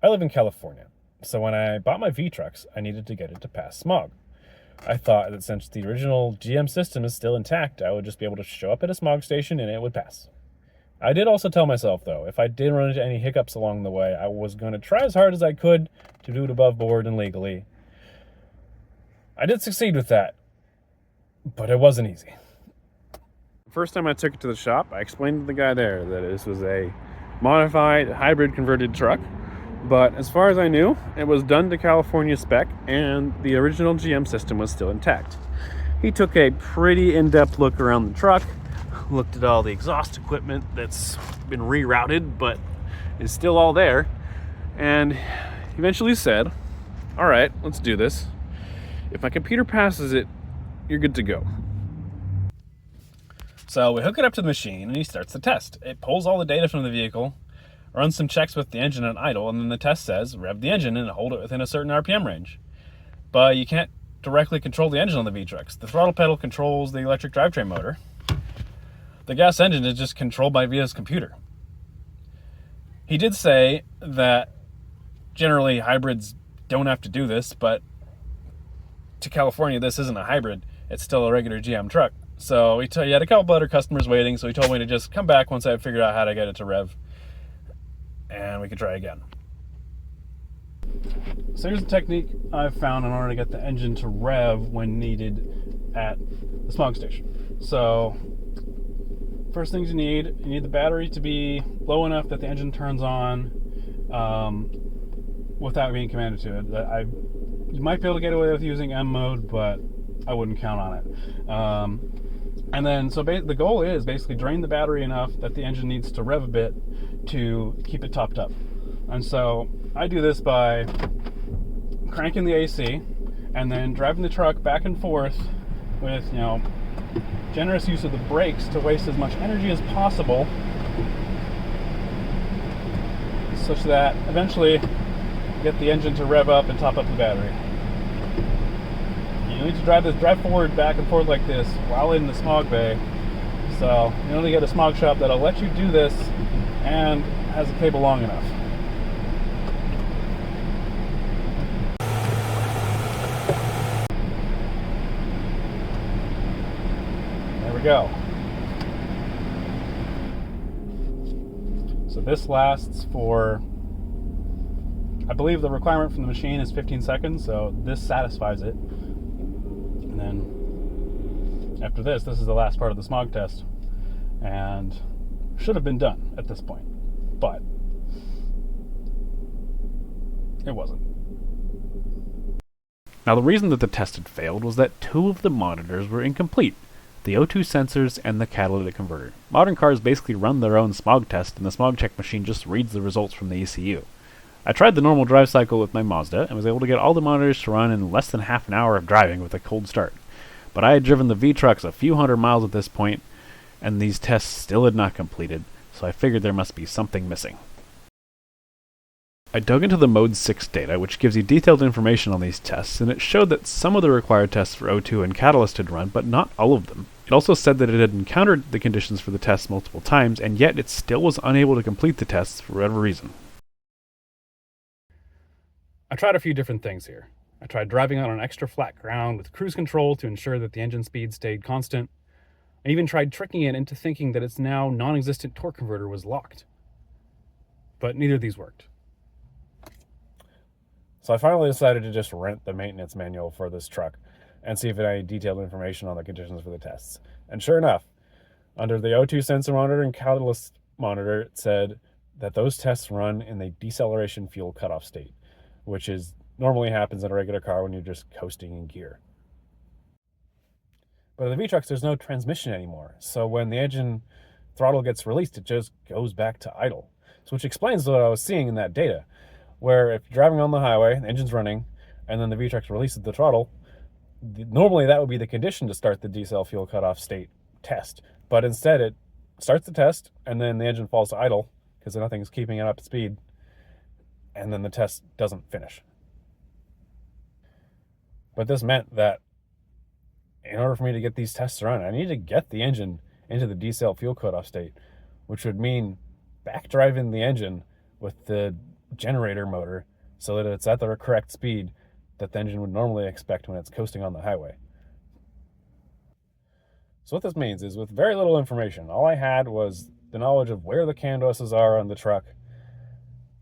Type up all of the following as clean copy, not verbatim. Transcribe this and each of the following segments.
I live in California, so when I bought my Vtrux, I needed to get it to pass smog. I thought that since the original GM system is still intact, I would just be able to show up at a smog station and it would pass. I did also tell myself, though, if I did run into any hiccups along the way, I was going to try as hard as I could to do it above board and legally. I did succeed with that, but it wasn't easy. First time I took it to the shop, I explained to the guy there that this was a modified hybrid converted truck, but as far as I knew, it was done to California spec and the original GM system was still intact. He took a pretty in-depth look around the truck, looked at all the exhaust equipment that's been rerouted but is still all there, and eventually said, all right, let's do this. If my computer passes it, you're good to go. So we hook it up to the machine and he starts the test. It pulls all the data from the vehicle, runs some checks with the engine at idle, and then the test says rev the engine and hold it within a certain RPM range. But you can't directly control the engine on the Vtrux. The throttle pedal controls the electric drivetrain motor. The gas engine is just controlled by VIA's computer. He did say that generally hybrids don't have to do this, but to California, this isn't a hybrid. It's still a regular GM truck. So he had a couple other customers waiting, so he told me to just come back once I had figured out how to get it to rev, and we could try again. So here's the technique I've found in order to get the engine to rev when needed at the smog station. So first things you need the battery to be low enough that the engine turns on without being commanded to it. You might be able to get away with using M mode, but I wouldn't count on it. And then, so the goal is basically drain the battery enough that the engine needs to rev a bit to keep it topped up. And so I do this by cranking the AC and then driving the truck back and forth with, generous use of the brakes to waste as much energy as possible, such that eventually you get the engine to rev up and top up the battery. You need to drive forward back and forth like this while in the smog bay. So you only get a smog shop that'll let you do this and has a cable long enough. There we go. So this lasts for, I believe the requirement from the machine is 15 seconds, so this satisfies it. And then after this is the last part of the smog test, and should have been done at this point, but it wasn't. Now the reason that the test had failed was that two of the monitors were incomplete, the O2 sensors and the catalytic converter. Modern cars basically run their own smog test, and the smog check machine just reads the results from the ECU. I tried the normal drive cycle with my Mazda and was able to get all the monitors to run in less than half an hour of driving with a cold start. But I had driven the Vtrux a few hundred miles at this point, and these tests still had not completed, so I figured there must be something missing. I dug into the Mode 6 data, which gives you detailed information on these tests, and it showed that some of the required tests for O2 and catalyst had run, but not all of them. It also said that it had encountered the conditions for the tests multiple times, and yet it still was unable to complete the tests for whatever reason. I tried a few different things here. I tried driving on an extra flat ground with cruise control to ensure that the engine speed stayed constant. I even tried tricking it into thinking that its now non-existent torque converter was locked. But neither of these worked. So I finally decided to just rent the maintenance manual for this truck and see if it had any detailed information on the conditions for the tests. And sure enough, under the O2 sensor monitor and catalyst monitor, it said that those tests run in the deceleration fuel cutoff state, which normally happens in a regular car when you're just coasting in gear. But in the Vtrux, there's no transmission anymore. So when the engine throttle gets released, it just goes back to idle. So which explains what I was seeing in that data, where if you're driving on the highway, the engine's running, and then the Vtrux releases the throttle, normally that would be the condition to start the decel fuel cutoff state test. But instead it starts the test, and then the engine falls to idle because nothing's keeping it up to speed, and then the test doesn't finish. But this meant that in order for me to get these tests to run, I need to get the engine into the decel fuel cutoff state, which would mean back driving the engine with the generator motor so that it's at the correct speed that the engine would normally expect when it's coasting on the highway. So what this means is, with very little information, all I had was the knowledge of where the CAN buses are on the truck,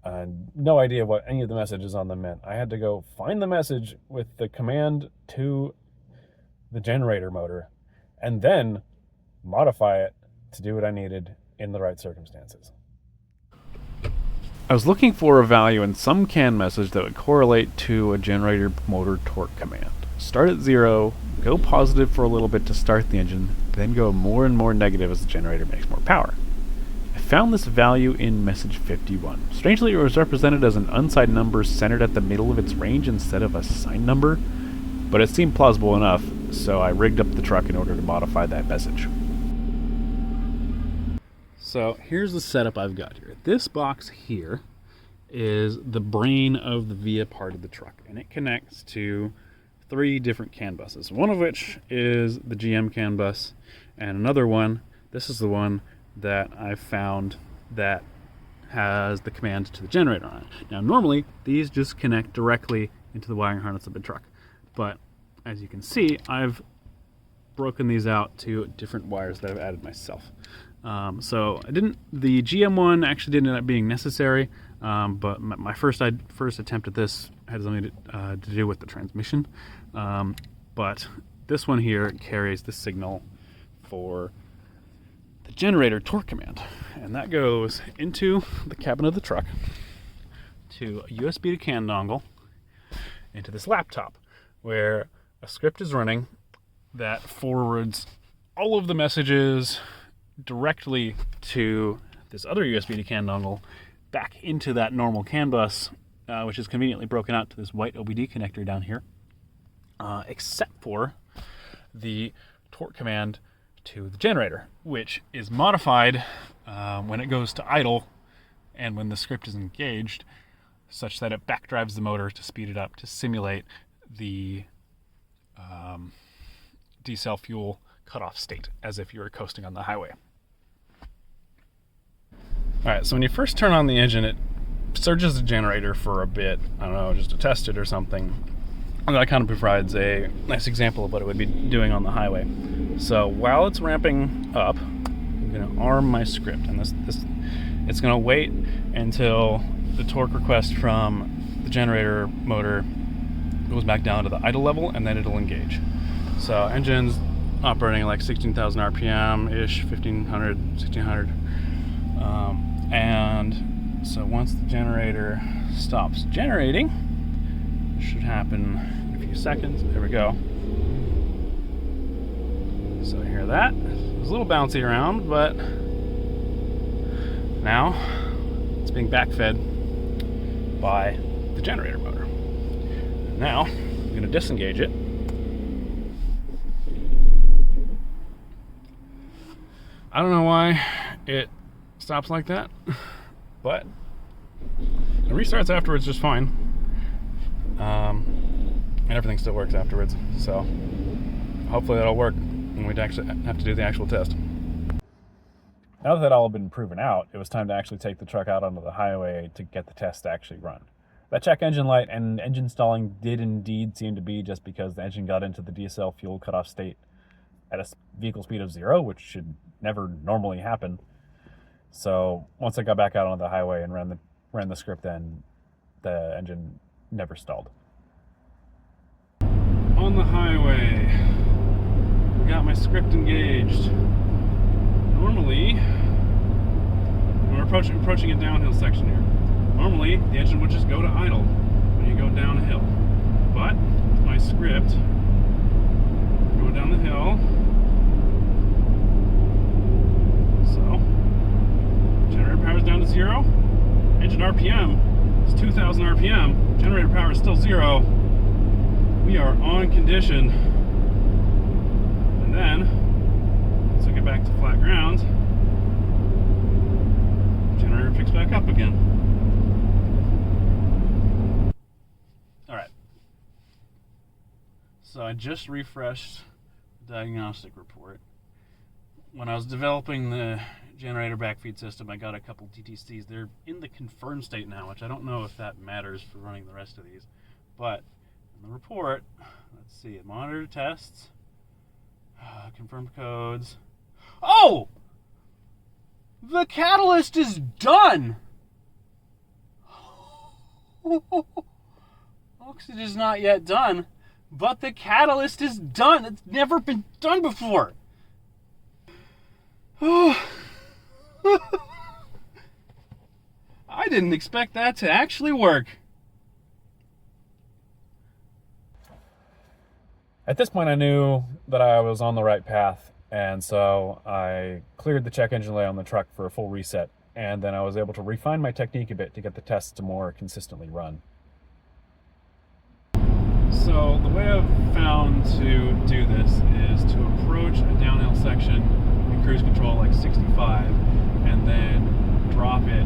and no idea what any of the messages on them meant. I had to go find the message with the command to the generator motor, and then modify it to do what I needed in the right circumstances. I was looking for a value in some CAN message that would correlate to a generator motor torque command. Start at 0, go positive for a little bit to start the engine, then go more and more negative as the generator makes more power. I found this value in message 51. Strangely, it was represented as an unsigned number centered at the middle of its range instead of a signed number, but it seemed plausible enough, so I rigged up the truck in order to modify that message. So here's the setup I've got here. This box here is the brain of the VIA part of the truck, and it connects to 3 different CAN buses, one of which is the GM CAN bus, and another one, this is the one that I've found that has the command to the generator on it. Now normally these just connect directly into the wiring harness of the truck, but as you can see, I've broken these out to different wires that I've added myself. So the GM one actually didn't end up being necessary, but my first attempt at this had something to do with the transmission. But this one here carries the signal for the generator torque command, and that goes into the cabin of the truck to a USB to CAN dongle into this laptop, where a script is running that forwards all of the messages directly to this other USB to CAN dongle back into that normal CAN bus, which is conveniently broken out to this white OBD connector down here, except for the torque command to the generator, which is modified when it goes to idle and when the script is engaged, such that it backdrives the motor to speed it up to simulate the diesel fuel cutoff state, as if you were coasting on the highway. Alright, so when you first turn on the engine, it surges the generator for a bit, I don't know, just to test it or something. And that kind of provides a nice example of what it would be doing on the highway. So while it's ramping up, I'm going to arm my script, and it's going to wait until the torque request from the generator motor goes back down to the idle level, and then it'll engage. So engine's operating like 16,000 RPM-ish, 1,500, 1,600. And so once the generator stops generating, it should happen in a few seconds. There we go. So hear that. It's a little bouncy around, but now it's being backfed by the generator motor. Now I'm going to disengage it. I don't know why it stops like that, but it restarts afterwards just fine, and everything still works afterwards, so hopefully that'll work when we actually have to do the actual test. Now that all had been proven out, it was time to actually take the truck out onto the highway to get the test to actually run. That check engine light and engine stalling did indeed seem to be just because the engine got into the diesel fuel cutoff state at a vehicle speed of 0, which should never normally happen. So once I got back out on the highway and ran the script, then the engine never stalled. On the highway, got my script engaged. Normally, we're approaching a downhill section here. Normally, the engine would just go to idle when you go downhill. But my script going down the hill. Generator power is down to 0. Engine RPM is 2,000 RPM. Generator power is still 0. We are on condition. And then, once we get back to flat ground, generator picks back up again. Alright. So I just refreshed the diagnostic report. When I was developing the generator backfeed system. I got a couple DTCs. They're in the confirmed state now, which I don't know if that matters for running the rest of these. But in the report, let's see, monitor tests, confirmed codes. Oh! The catalyst is done! Oxygen is not yet done, but the catalyst is done. It's never been done before. I didn't expect that to actually work. At this point, I knew that I was on the right path, and so I cleared the check engine light on the truck for a full reset, and then I was able to refine my technique a bit to get the tests to more consistently run. So the way I've found to do this is to approach a downhill section in cruise control like 65 and then drop it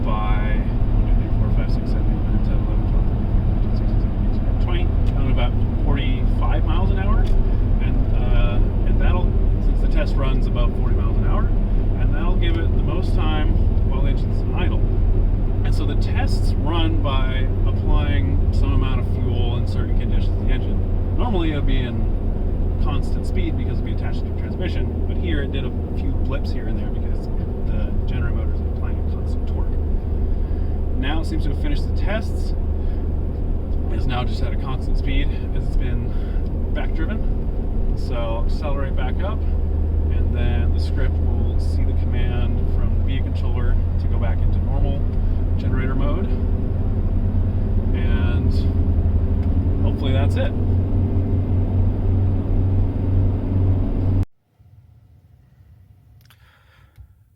by 1, 2, 3, 4, 5, 6, 7, 8, 9, 10, 11, 12, 13, 14, 15, 16, 17, 18, 19, 20, down to about 45 miles an hour. And that'll, since the test runs about 40 miles an hour, and that'll give it the most time while the engine's idle. And so the tests run by applying some amount of fuel in certain conditions to the engine. Normally it would be in constant speed because it would be attached to the transmission, but here it did a few blips here and there because the generator motor is applying a constant torque. Now it seems to have finished the tests. It's now just at a constant speed as it's been back driven. So I'll accelerate back up, and then the script will see the command from the VIA controller to go back into normal generator mode, and hopefully that's it.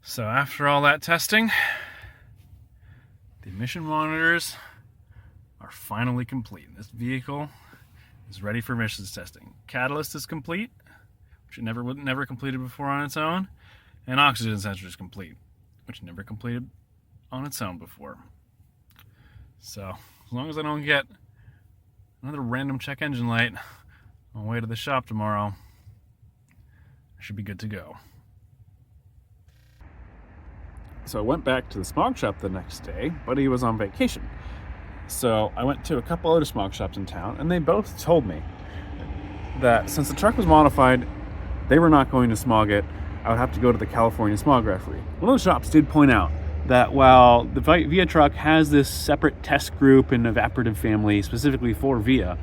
So after all that testing, the emission monitors are finally complete. This vehicle is ready for emissions testing. Catalyst is complete, which it never completed before on its own, and oxygen sensor is complete, which it never completed on its own before. So as long as I don't get another random check engine light on the way to the shop tomorrow, I should be good to go. So I went back to the smog shop the next day, but he was on vacation. So I went to a couple other smog shops in town, and they both told me that since the truck was modified, they were not going to smog it. I would have to go to the California smog referee. One of the shops did point out that while the Vtrux has this separate test group and evaporative family specifically for VIA,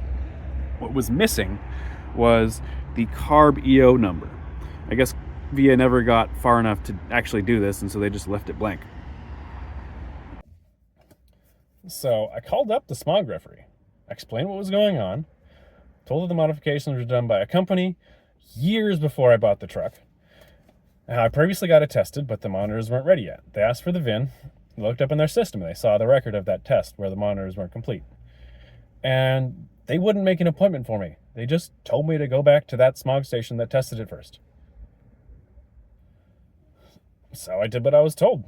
what was missing was the CARB EO number. I guess VIA never got far enough to actually do this, and so they just left it blank. So I called up the smog referee, explained what was going on, told her the modifications were done by a company years before I bought the truck. I previously got it tested, but the monitors weren't ready yet. They asked for the VIN, looked up in their system, and they saw the record of that test where the monitors weren't complete. And they wouldn't make an appointment for me. They just told me to go back to that smog station that tested it first. So I did what I was told.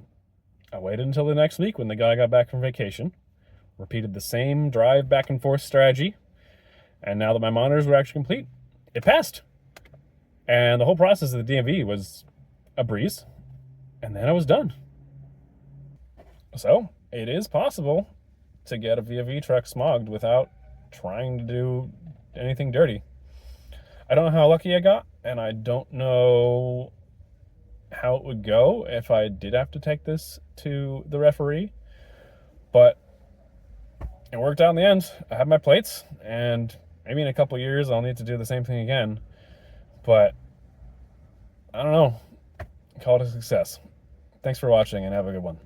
I waited until the next week when the guy got back from vacation, repeated the same drive back and forth strategy, and now that my monitors were actually complete, it passed. And the whole process of the DMV was a breeze, and then I was done. So it is possible to get a VIA Vtrux smogged without trying to do anything dirty. I don't know how lucky I got, and I don't know how it would go if I did have to take this to the referee, but it worked out in the end. I have my plates, and maybe in a couple years I'll need to do the same thing again, but I don't know. Call it a success. Thanks for watching, and have a good one.